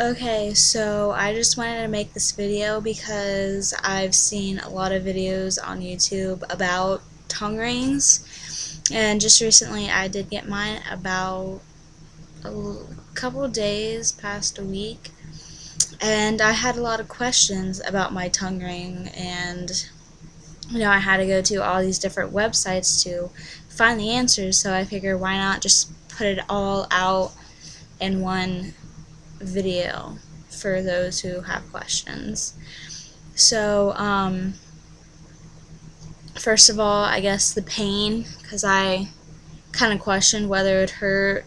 Okay, so I just wanted to make this video because I've seen a lot of videos on YouTube about tongue rings, and just recently I did get mine about couple days past a week, and I had a lot of questions about my tongue ring, and I had to go to all these different websites to find the answers, so I figured why not just put it all out in one video for those who have questions. So, first of all, I guess the pain, because I kind of questioned whether it hurt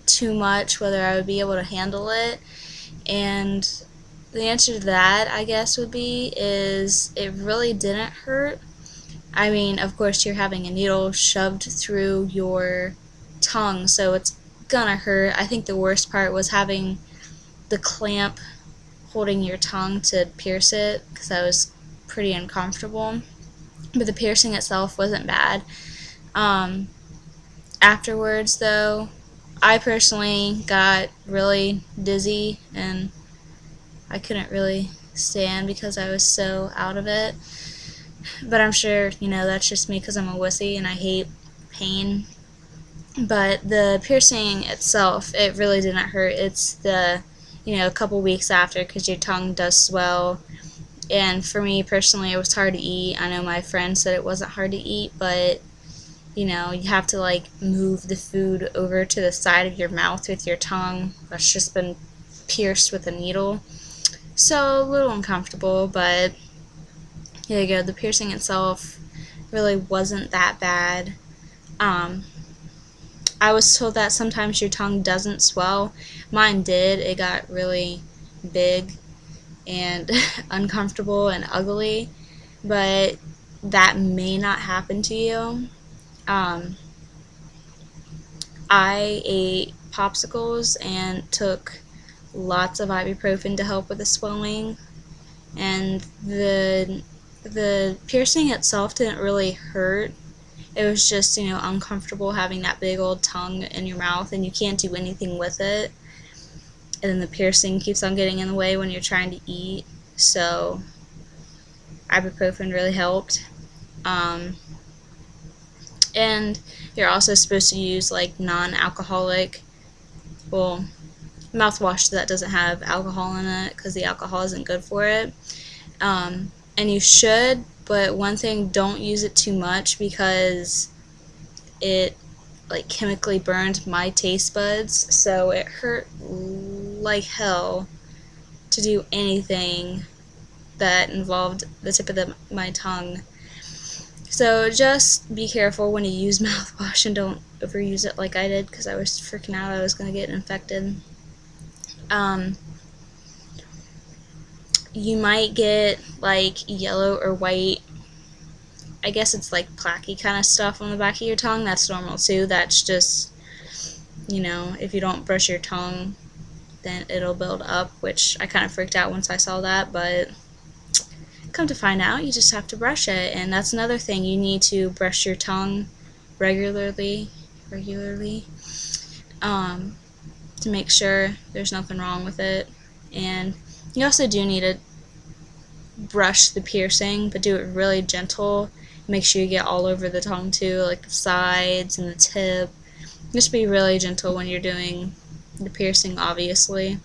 too much, whether I would be able to handle it. And the answer to that, I guess, would be is it really didn't hurt. I mean, of course, you're having a needle shoved through your tongue, so it's gonna hurt. I think the worst part was having the clamp holding your tongue to pierce it, because that was pretty uncomfortable. But the piercing itself wasn't bad. Um, Afterwards, though, I personally got really dizzy and I couldn't really stand because I was so out of it. But I'm sure, that's just me because I'm a wussy and I hate pain. But the piercing itself, it really didn't hurt. It's a couple weeks after, because your tongue does swell. And for me personally, it was hard to eat. I know my friend said it wasn't hard to eat, but you have to like move the food over to the side of your mouth with your tongue that's just been pierced with a needle. So a little uncomfortable, but there you go. The piercing itself really wasn't that bad. Um, I was told that sometimes your tongue doesn't swell. Mine did. It got really big and uncomfortable and ugly, but that may not happen to you. Um, I ate popsicles and took lots of ibuprofen to help with the swelling, and the piercing itself didn't really hurt. It was just, uncomfortable having that big old tongue in your mouth and you can't do anything with it. And then the piercing keeps on getting in the way when you're trying to eat. So ibuprofen really helped. Um, and you're also supposed to use like non-alcoholic, well, mouthwash that doesn't have alcohol in it, because the alcohol isn't good for it. And you should, but one thing, don't use it too much because it like chemically burned my taste buds, so it hurt like hell to do anything that involved the tip of my tongue. So just be careful when you use mouthwash and don't overuse it like I did, because I was freaking out I was going to get infected. You might get like yellow or white, I guess it's like plaquey kind of stuff on the back of your tongue. That's normal too. That's just, if you don't brush your tongue, then it'll build up, which I kind of freaked out once I saw that, but come to find out, you just have to brush it. And that's another thing, you need to brush your tongue regularly, to make sure there's nothing wrong with it. And you also do need to brush the piercing, but do it really gentle. Make sure you get all over the tongue too, like the sides and the tip. Just be really gentle when you're doing the piercing, obviously.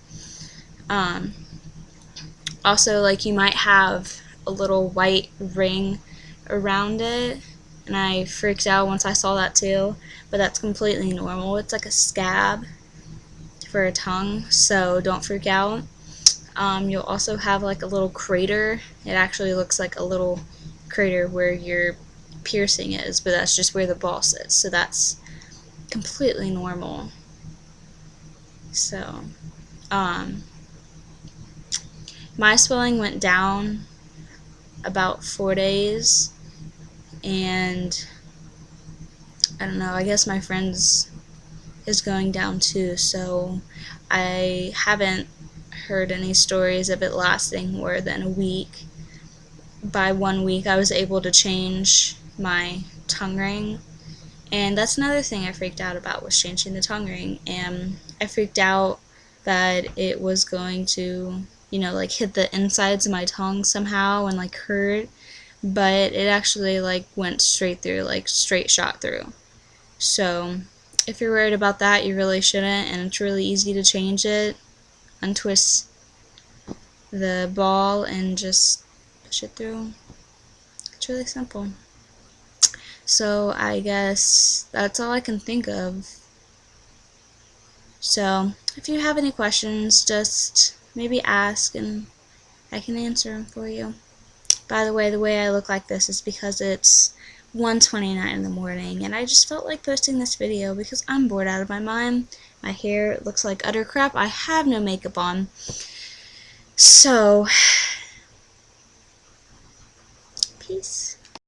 Also, like, you might have a little white ring around it, and I freaked out once I saw that too, but that's completely normal. It's like a scab for a tongue, so don't freak out. You'll also have like a little crater. It actually looks like a little crater where your piercing is, but that's just where the ball sits, so that's completely normal. So, my swelling went down about 4 days, and I don't know, I guess my friend's is going down too, so I haven't heard any stories of it lasting more than a week. By 1 week, I was able to change my tongue ring, and that's another thing I freaked out about, was changing the tongue ring. And I freaked out that it was going to, like hit the insides of my tongue somehow and like hurt, but it actually like went straight through, like straight shot through. So if you're worried about that, you really shouldn't, and it's really easy to change it. Untwist the ball and just push it through. It's really simple. So I guess that's all I can think of. So if you have any questions, just maybe ask and I can answer them for you. By the way I look like this is because it's 1:29 in the morning and I just felt like posting this video because I'm bored out of my mind. My hair looks like utter crap. I have no makeup on. So, peace.